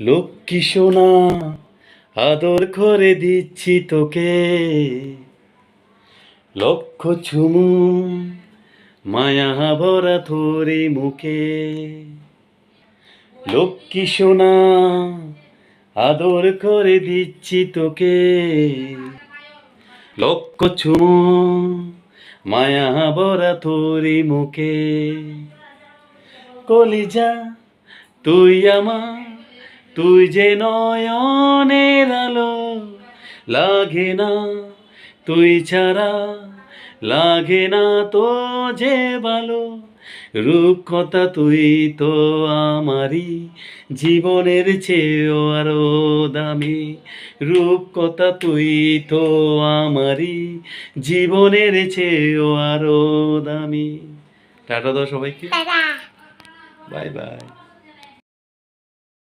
লক্ষ্মী সোনা আদর করে দিচ্ছি তোকে, লক্ষ চুমু মায়া ভরা তোরে মুখে। লক্ষ্মী সোনা আদর করে দিচ্ছি তোকে, লক্ষ চুমু মায়া ভরা তোরে মুখে। কলিজা তুই আমার, তুই যে নয়নের আলো, লাগে না তুই ছাড়া, লাগে না তো যে ভালো। রূপকথা তুই তো আমারই জীবনের চেয়েও আরো দামি। রূপকথা তুই তো আমারই জীবনের চেয়েও আরো দামি। টাটা দাও সবাইকে, বাই বাই।